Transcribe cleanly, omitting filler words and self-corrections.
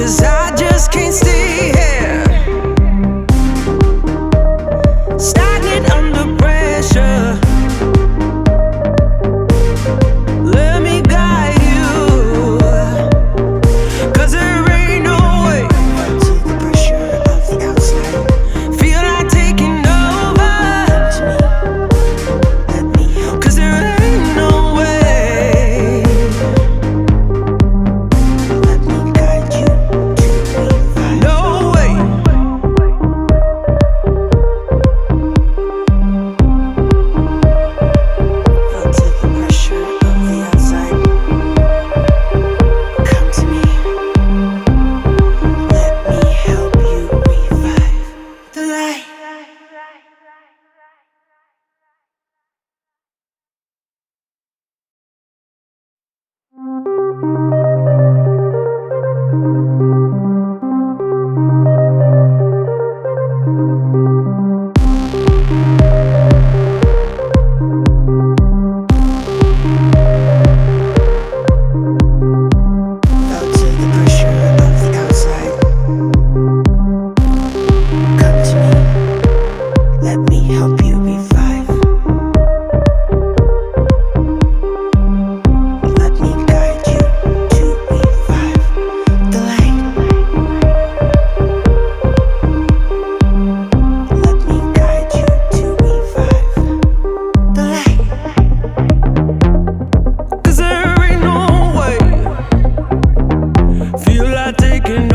'cause I just can't stay here, stagnant under pressure. Let me guide you, 'cause there ain't no way. To the pressure of the outside, feel like taking over. Let me help, 'cause there ain't no way. Let me guide you to revive. No way. Feel to the pressure of the outside. Come to me. Let me help you revive the light. Felt to the pressure of the outside. Come to me. Let me help you revive. Let me guide you to revive the light. Let me guide you to revive the light. 'Cause there ain't no way. Feel like taking